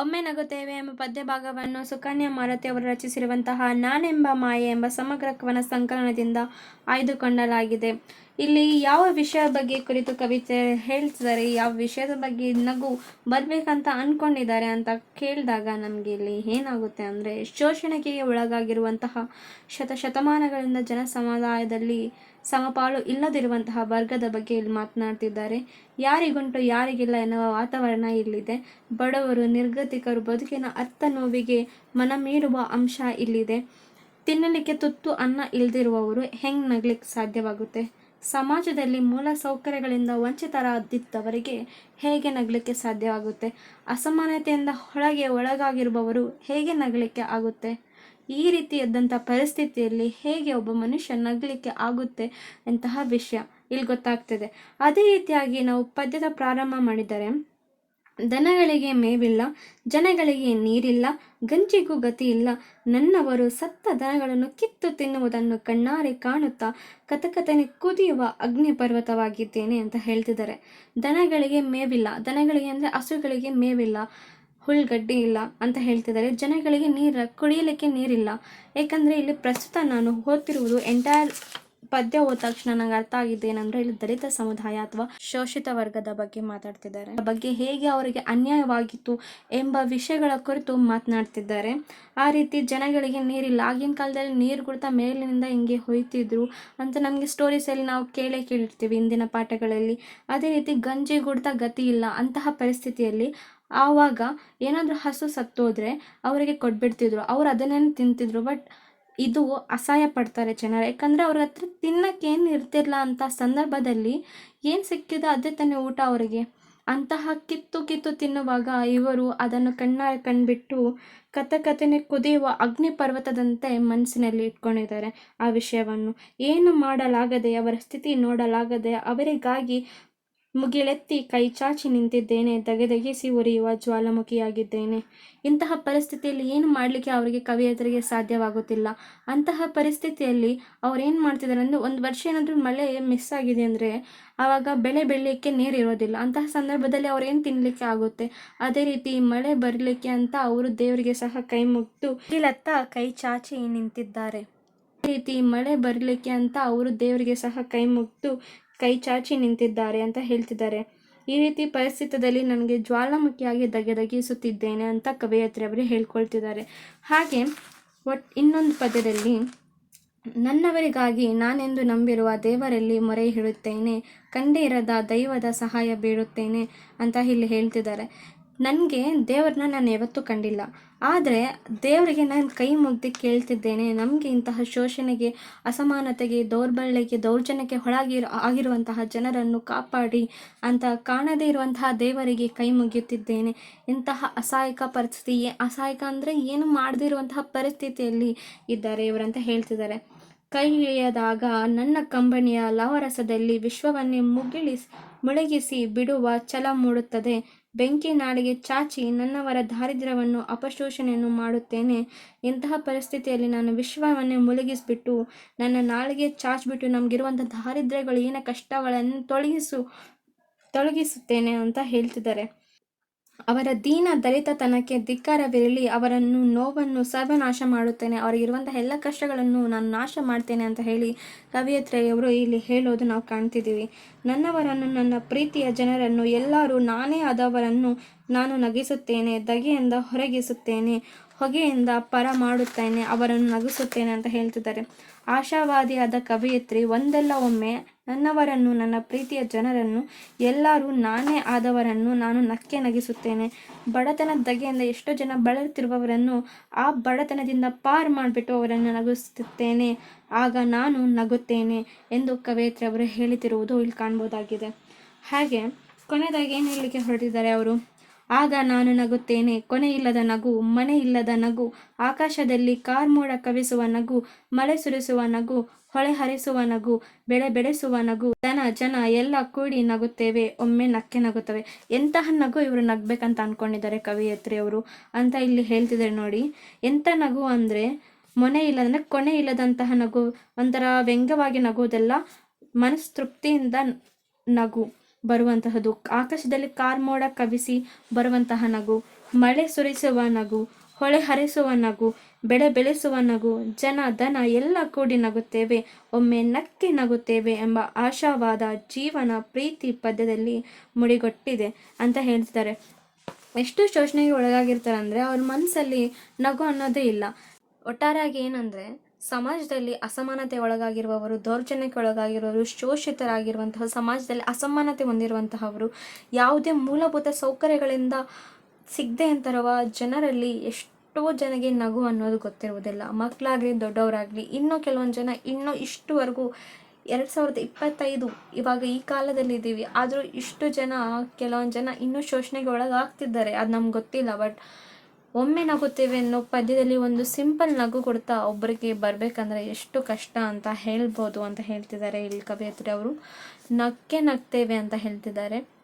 ಒಮ್ಮೆ ನಗುತ್ತೇವೆ ಎಂಬ ಪದ್ಯ ಭಾಗವನ್ನು ಸುಕನ್ಯಾ ಮಾರುತಿ ಅವರು ರಚಿಸಿರುವಂತಹ ನಾನೆಂಬ ಮಾಯೆ ಎಂಬ ಸಮಗ್ರ ಕವನ ಸಂಕಲನದಿಂದ ಆಯ್ದುಕೊಳ್ಳಲಾಗಿದೆ. ಇಲ್ಲಿ ಯಾವ ವಿಷಯದ ಬಗ್ಗೆ ಕುರಿತು ಕವಿತೆ ಹೇಳ್ತಿದ್ದಾರೆ, ಯಾವ ವಿಷಯದ ಬಗ್ಗೆ ನಗು ಬರ್ಬೇಕಂತ ಅನ್ಕೊಂಡಿದ್ದಾರೆ ಅಂತ ಕೇಳಿದಾಗ ನಮಗೆ ಇಲ್ಲಿ ಏನಾಗುತ್ತೆ ಅಂದರೆ, ಶೋಷಣೆಗೆ ಒಳಗಾಗಿರುವಂತಹ ಶತಮಾನಗಳಿಂದ ಜನ ಸಮುದಾಯದಲ್ಲಿ ಸಮಪಾಲು ಇಲ್ಲದಿರುವಂತಹ ವರ್ಗದ ಬಗ್ಗೆ ಇಲ್ಲಿ ಮಾತನಾಡ್ತಿದ್ದಾರೆ. ಯಾರಿಗುಂಟು ಯಾರಿಗಿಲ್ಲ ಎನ್ನುವ ವಾತಾವರಣ ಇಲ್ಲಿದೆ. ಬಡವರು, ನಿರ್ಗತಿಕರು, ಬದುಕಿನ ಅರ್ಥ ನೋವಿಗೆ ಮನ ಮೀರುವ ಅಂಶ ಇಲ್ಲಿದೆ. ತಿನ್ನಲಿಕ್ಕೆ ತುತ್ತು ಅನ್ನ ಇಲ್ದಿರುವವರು ಹೆಂಗ್ ನಗ್ಲಿಕ್ಕೆ ಸಾಧ್ಯವಾಗುತ್ತೆ? ಸಮಾಜದಲ್ಲಿ ಮೂಲ ಸೌಕರ್ಯಗಳಿಂದ ವಂಚಿತರಾದಿದ್ದವರಿಗೆ ಹೇಗೆ ನಗಲಿಕ್ಕೆ ಸಾಧ್ಯವಾಗುತ್ತೆ? ಅಸಮಾನತೆಯಿಂದ ಒಳಗಾಗಿರುವವರು ಹೇಗೆ ನಗಲಿಕ್ಕೆ ಆಗುತ್ತೆ? ಈ ರೀತಿಯಾದಂಥ ಪರಿಸ್ಥಿತಿಯಲ್ಲಿ ಹೇಗೆ ಒಬ್ಬ ಮನುಷ್ಯ ನಗಲಿಕ್ಕೆ ಆಗುತ್ತೆ ಅಂತಹ ವಿಷಯ ಇಲ್ಲಿ ಗೊತ್ತಾಗ್ತದೆ. ಅದೇ ರೀತಿಯಾಗಿ ನಾವು ಪದ್ಯದ ಪ್ರಾರಂಭ ಮಾಡಿದರೆ, ದನಗಳಿಗೆ ಮೇವಿಲ್ಲ, ಜನಗಳಿಗೆ ನೀರಿಲ್ಲ, ಗಂಜಿಗೂ ಗತಿ ಇಲ್ಲ, ನನ್ನವರು ಸತ್ತ ದನಗಳನ್ನು ಕಿತ್ತು ತಿನ್ನುವುದನ್ನು ಕಣ್ಣಾರೆ ಕಾಣುತ್ತಾ ಕಥಕಥನೆ ಕುದಿಯುವ ಅಗ್ನಿ ಪರ್ವತವಾಗಿದ್ದೇನೆ ಅಂತ ಹೇಳ್ತಿದ್ದಾರೆ. ದನಗಳಿಗೆ ಮೇವಿಲ್ಲ, ದನಗಳಿಗೆ ಅಂದರೆ ಹಸುಗಳಿಗೆ ಮೇವಿಲ್ಲ, ಹುಲ್ಗಡ್ಡೆ ಇಲ್ಲ ಅಂತ ಹೇಳ್ತಿದ್ದಾರೆ. ಜನಗಳಿಗೆ ಕುಡಿಯಲಿಕ್ಕೆ ನೀರಿಲ್ಲ. ಏಕೆಂದರೆ ಇಲ್ಲಿ ಪ್ರಸ್ತುತ ನಾನು ಓದ್ತಿರುವುದು ಎಂಟೈರ್ ಪದ್ಯ ಓದ ತಕ್ಷಣ ನಂಗೆ ಅರ್ಥ ಆಗಿದ್ದು ಏನಂದ್ರೆ, ಇಲ್ಲಿ ದಲಿತ ಸಮುದಾಯ ಅಥವಾ ಶೋಷಿತ ವರ್ಗದ ಬಗ್ಗೆ ಮಾತಾಡ್ತಿದ್ದಾರೆ. ಬಗ್ಗೆ ಹೇಗೆ ಅವರಿಗೆ ಅನ್ಯಾಯವಾಗಿತ್ತು ಎಂಬ ವಿಷಯಗಳ ಕುರಿತು ಮಾತನಾಡ್ತಿದ್ದಾರೆ. ಆ ರೀತಿ ಜನಗಳಿಗೆ ನೀರಿಲ್ಲ, ಆಗಿನ ಕಾಲದಲ್ಲಿ ನೀರು ಕೊಡ್ತಾ ಮೇಲಿನಿಂದ ಹಿಂಗೆ ಹೊಯ್ತಿದ್ರು ಅಂತ ನಮಗೆ ಸ್ಟೋರೀಸಲ್ಲಿ ನಾವು ಕೇಳಿರ್ತೀವಿ ಹಿಂದಿನ ಪಾಠಗಳಲ್ಲಿ. ಅದೇ ರೀತಿ ಗಂಜಿ ಗುಡ್ತಾ ಗತಿ ಇಲ್ಲ ಅಂತಹ ಪರಿಸ್ಥಿತಿಯಲ್ಲಿ ಆವಾಗ ಏನಾದರೂ ಹಸು ಸತ್ತೋದ್ರೆ ಅವರಿಗೆ ಕೊಟ್ಬಿಡ್ತಿದ್ರು, ಅವ್ರು ಅದನ್ನೇನು ತಿಂತಿದ್ರು. ಬಟ್ ಇದು ಅಸಹ್ಯ ಪಡ್ತಾರೆ ಜನರು, ಯಾಕಂದರೆ ಅವ್ರ ಹತ್ರ ತಿನ್ನಕ್ಕೇನು ಇರ್ತಿರ್ಲ ಅಂತ ಸಂದರ್ಭದಲ್ಲಿ ಏನು ಸಿಕ್ಕಿದೆ ಅದೇ ತಾನೇ ಊಟ ಅವರಿಗೆ. ಅಂತಹ ಕಿತ್ತು ತಿನ್ನುವಾಗ ಇವರು ಅದನ್ನು ಕಣ್ಣಾರೆ ಕಂಡುಬಿಟ್ಟು ಕಥಕಥನೆ ಕುದಿಯುವ ಅಗ್ನಿ ಪರ್ವತದಂತೆ ಮನಸ್ಸಿನಲ್ಲಿ ಇಟ್ಕೊಂಡಿದ್ದಾರೆ ಆ ವಿಷಯವನ್ನು. ಏನು ಮಾಡಲಾಗದೆ, ಅವರ ಸ್ಥಿತಿ ನೋಡಲಾಗದೆ ಅವರಿಗಾಗಿ ಮುಗಿಲೆತ್ತಿ ಕೈ ಚಾಚಿ ನಿಂತಿದ್ದೇನೆ, ದಗೆದಗಿಸಿ ಉರಿಯುವ ಜ್ವಾಲಾಮುಖಿಯಾಗಿದ್ದೇನೆ. ಇಂತಹ ಪರಿಸ್ಥಿತಿಯಲ್ಲಿ ಏನು ಮಾಡಲಿಕ್ಕೆ ಅವರಿಗೆ ಕವಿಯತರಿಗೆ ಸಾಧ್ಯವಾಗುತ್ತಿಲ್ಲ. ಅಂತಹ ಪರಿಸ್ಥಿತಿಯಲ್ಲಿ ಅವ್ರೇನು ಮಾಡ್ತಿದ್ದಾರೆ ಅಂದರೆ, ಒಂದು ವರ್ಷ ಏನಾದರೂ ಮಳೆ ಮಿಸ್ ಆಗಿದೆ ಅಂದರೆ ಆವಾಗ ಬೆಳೆ ಬೆಳೀಲಿಕ್ಕೆ ನೀರಿರೋದಿಲ್ಲ. ಅಂತಹ ಸಂದರ್ಭದಲ್ಲಿ ಅವ್ರೇನು ತಿನ್ನಲಿಕ್ಕೆ ಆಗುತ್ತೆ? ಅದೇ ರೀತಿ ಮಳೆ ಬರಲಿಕ್ಕೆ ಅಂತ ಅವರು ದೇವರಿಗೆ ಸಹ ಕೈ ಮುಗಿದು ಮುಗಿಲೆತ್ತ ಕೈ ಚಾಚಿ ನಿಂತಿದ್ದಾರೆ. ರೀತಿ ಮಳೆ ಬರಲಿಕ್ಕೆ ಅಂತ ಅವರು ದೇವರಿಗೆ ಸಹ ಕೈ ಮುಗಿದು ಕೈ ಚಾಚಿ ನಿಂತಿದ್ದಾರೆ ಅಂತ ಹೇಳ್ತಿದ್ದಾರೆ. ಈ ರೀತಿ ಪರಿಸ್ಥಿತಿಯಲ್ಲಿ ನನಗೆ ಜ್ವಾಲಾಮುಖಿಯಾಗಿ ದಗೆದಗಿಸುತ್ತಿದ್ದೇನೆ ಅಂತ ಕವಯತ್ರಿ ಅವರು ಹೇಳ್ಕೊಳ್ತಿದ್ದಾರೆ. ಹಾಗೆ ಇನ್ನೊಂದು ಪದ್ಯದಲ್ಲಿ, ನನ್ನವರಿಗಾಗಿ ನಾನೆಂದು ನಂಬಿರುವ ದೇವರಲ್ಲಿ ಮೊರೆ ಇಡುತ್ತೇನೆ, ಕಂಡೇ ಇರದ ದೈವದ ಸಹಾಯ ಬೇಡುತ್ತೇನೆ ಅಂತ ಇಲ್ಲಿ ಹೇಳ್ತಿದ್ದಾರೆ. ನನಗೆ ದೇವ್ರನ್ನ ನಾನು ಯಾವತ್ತೂ ಕಂಡಿಲ್ಲ, ಆದರೆ ದೇವರಿಗೆ ನಾನು ಕೈ ಮುಗ್ದು ಕೇಳ್ತಿದ್ದೇನೆ, ನಮಗೆ ಇಂತಹ ಶೋಷಣೆಗೆ, ಅಸಮಾನತೆಗೆ, ದೌರ್ಜನ್ಯಕ್ಕೆ ಆಗಿರುವಂತಹ ಜನರನ್ನು ಕಾಪಾಡಿ ಅಂತ ಕಾಣದೇ ಇರುವಂತಹ ದೇವರಿಗೆ ಕೈ ಮುಗಿಯುತ್ತಿದ್ದೇನೆ. ಇಂತಹ ಅಸಹಾಯಕ ಪರಿಸ್ಥಿತಿ, ಅಸಹಾಯಕ ಅಂದರೆ ಏನು ಮಾಡದೇ ಇರುವಂತಹ ಪರಿಸ್ಥಿತಿಯಲ್ಲಿ ಇದ್ದಾರೆ ಇವರಂತ ಹೇಳ್ತಿದ್ದಾರೆ. ಕೈ ಇಳಿಯದಾಗ ನನ್ನ ಕಂಬನಿಯ ಲವರಸದಲ್ಲಿ ವಿಶ್ವವನ್ನೇ ಮುಳುಗಿಸಿ ಬಿಡುವ ಛಲ ಮೂಡುತ್ತದೆ. ಬೆಂಕಿ ನಾಡಿಗೆ ಚಾಚಿ ನನ್ನವರ ದಾರಿದ್ರ್ಯವನ್ನು ಅಪಶೋಷಣೆಯನ್ನು ಮಾಡುತ್ತೇನೆ. ಇಂತಹ ಪರಿಸ್ಥಿತಿಯಲ್ಲಿ ನಾನು ವಿಶ್ವವನ್ನೇ ಮುಳುಗಿಸ್ಬಿಟ್ಟು ನನ್ನ ನಾಳಿಗೆ ಚಾಚಿಬಿಟ್ಟು ನಮಗಿರುವಂಥ ದಾರಿದ್ರ್ಯಗಳು ಏನೇ ಕಷ್ಟಗಳನ್ನು ತೊಲಗಿಸುತ್ತೇನೆ ಅಂತ ಹೇಳ್ತಿದ್ದಾರೆ. ಅವರ ದೀನ ದಲಿತತನಕ್ಕೆ ಧಿಕ್ಕಾರವಿರಲಿ, ಅವರನ್ನು ನೋವನ್ನು ಸರ್ವನಾಶ ಮಾಡುತ್ತೇನೆ, ಅವರಿಗಿರುವಂಥ ಎಲ್ಲ ಕಷ್ಟಗಳನ್ನು ನಾನು ನಾಶ ಮಾಡ್ತೇನೆ ಅಂತ ಹೇಳಿ ಕವಿಯತ್ರಿಯವರು ಇಲ್ಲಿ ಹೇಳೋದು ನಾವು ಕಾಣ್ತಿದ್ದೀವಿ. ನನ್ನವರನ್ನು, ನನ್ನ ಪ್ರೀತಿಯ ಜನರನ್ನು, ಎಲ್ಲರೂ ನಾನೇ ಆದವರನ್ನು ನಾನು ನಗಿಸುತ್ತೇನೆ, ದಗೆಯಿಂದ ಹೊರಗಿಸುತ್ತೇನೆ, ಹೊಗೆಯಿಂದ ಪರ ಮಾಡುತ್ತೇನೆ, ಅವರನ್ನು ನಗಿಸುತ್ತೇನೆ ಅಂತ ಹೇಳ್ತಿದ್ದಾರೆ. ಆಶಾವಾದಿಯಾದ ಕವಿಯತ್ರಿ ಒಂದಲ್ಲ ಒಮ್ಮೆ ನನ್ನವರನ್ನು, ನನ್ನ ಪ್ರೀತಿಯ ಜನರನ್ನು, ಎಲ್ಲರೂ ನಾನೇ ಆದವರನ್ನು ನಾನು ನಗಿಸುತ್ತೇನೆ, ಬಡತನದ ದಗೆಯಿಂದ ಎಷ್ಟೋ ಜನ ಬಳಲುತ್ತಿರುವವರನ್ನು ಆ ಬಡತನದಿಂದ ಪಾರು ಮಾಡಿಬಿಟ್ಟು ಅವರನ್ನು ನಗಿಸುತ್ತೇನೆ, ಆಗ ನಾನು ನಗುತ್ತೇನೆ ಎಂದು ಕವಯಿತ್ರಿ ಅವರು ಹೇಳುತ್ತಿರುವುದು ಇಲ್ಲಿ ಕಾಣ್ಬೋದಾಗಿದೆ. ಹಾಗೆ ಕೊನೆಯದಾಗಿ ಏನು ಹೇಳಲಿಕ್ಕೆ ಹೊರಟಿದ್ದಾರೆ ಅವರು, ಆಗ ನಾನು ನಗುತ್ತೇನೆ, ಕೊನೆಯಿಲ್ಲದ ನಗು, ಮನೆ ಇಲ್ಲದ ನಗು, ಆಕಾಶದಲ್ಲಿ ಕಾರ್ಮೋಡ ಕವಿಸುವ ನಗು, ಮಳೆ ಸುರಿಸುವ ನಗು, ಹೊಳೆ ಹರಿಸುವ ನಗು, ಬೆಳೆಸುವ ನಗು, ಜನ ಎಲ್ಲ ಕೂಡಿ ನಗುತ್ತೇವೆ, ಒಮ್ಮೆ ನಗುತ್ತವೆ. ಎಂತಹ ನಗು ಇವರು ನಗ್ಬೇಕಂತ ಅನ್ಕೊಂಡಿದ್ದಾರೆ ಕವಿಯತ್ರಿ ಅವರು ಅಂತ ಇಲ್ಲಿ ಹೇಳ್ತಿದ್ದಾರೆ ನೋಡಿ. ಎಂಥ ನಗು ಅಂದರೆ ಮೊನೆ ಇಲ್ಲದಂದ್ರೆ ಕೊನೆ ಇಲ್ಲದಂತಹ ನಗು, ಒಂಥರ ವ್ಯಂಗ್ಯವಾಗಿ ನಗುವುದೆಲ್ಲ ಮನಸ್ತೃಪ್ತಿಯಿಂದ ನಗು ಬರುವಂತಹದ್ದು, ಆಕಾಶದಲ್ಲಿ ಕಾರ್ಮೋಡ ಕವಿಸಿ ಬರುವಂತಹ ನಗು, ಮಳೆ ಸುರಿಸುವ ನಗು, ಹೊಳೆ ಹರಿಸುವ ನಗು, ಬೆಳೆ ಬೆಳೆಸುವ ನಗು, ಜನ ದನ ಎಲ್ಲ ಕೂಡಿ ನಗುತ್ತೇವೆ, ಒಮ್ಮೆ ನಕ್ಕಿ ನಗುತ್ತೇವೆ ಎಂಬ ಆಶಾವಾದ ಜೀವನ ಪ್ರೀತಿ ಪದ್ಯದಲ್ಲಿ ಮುಡಿಗೊಟ್ಟಿದೆ ಅಂತ ಹೇಳ್ತಿದ್ದಾರೆ. ಎಷ್ಟು ಶೋಷಣೆಗೆ ಒಳಗಾಗಿರ್ತಾರೆ ಅಂದರೆ ಅವ್ರ ಮನಸ್ಸಲ್ಲಿ ನಗು ಅನ್ನೋದೇ ಇಲ್ಲ. ಒಟ್ಟಾರೆಯಾಗಿ ಏನಂದರೆ ಸಮಾಜದಲ್ಲಿ ಅಸಮಾನತೆ ಒಳಗಾಗಿರುವವರು, ದೌರ್ಜನ್ಯಕ್ಕೆ ಒಳಗಾಗಿರುವವರು, ಶೋಷಿತರಾಗಿರುವಂತಹ, ಸಮಾಜದಲ್ಲಿ ಅಸಮಾನತೆ ಹೊಂದಿರುವಂತಹವರು, ಯಾವುದೇ ಮೂಲಭೂತ ಸೌಕರ್ಯಗಳಿಂದ ಸಿಗದೆ ಅಂತಿರುವ ಜನರಲ್ಲಿ ಎಷ್ಟೋ ಜನಗೆ ನಗು ಅನ್ನೋದು ಗೊತ್ತಿರುವುದಿಲ್ಲ. ಮಕ್ಕಳಾಗಲಿ ದೊಡ್ಡವರಾಗಲಿ. ಇನ್ನೂ ಕೆಲವೊಂದು ಜನ ಇನ್ನೂ ಇಷ್ಟುವರೆಗೂ 2025 ಇವಾಗ ಈ ಕಾಲದಲ್ಲಿ ಇದ್ದೀವಿ, ಆದರೂ ಇಷ್ಟು ಜನ, ಕೆಲವೊಂದು ಜನ ಇನ್ನೂ ಶೋಷಣೆಗೆ ಒಳಗಾಗ್ತಿದ್ದಾರೆ. ಅದು ನಮ್ಗೆ ಗೊತ್ತಿಲ್ಲ. ಬಟ್ ಒಮ್ಮೆ ನಗುತ್ತೇವೆ ಅನ್ನೋ ಪದ್ಯದಲ್ಲಿ ಒಂದು ಸಿಂಪಲ್ ನಗು ಕೊಡ್ತಾ ಒಬ್ಬರಿಗೆ ಬರಬೇಕಂದ್ರೆ ಎಷ್ಟು ಕಷ್ಟ ಅಂತ ಹೇಳ್ಬೋದು ಅಂತ ಹೇಳ್ತಿದ್ದಾರೆ ಇಲ್ಲಿ ಕವಯತ್ರಿ ಅವರು. ನಕ್ಕೆ ನಗ್ತೇವೆ ಅಂತ ಹೇಳ್ತಿದ್ದಾರೆ.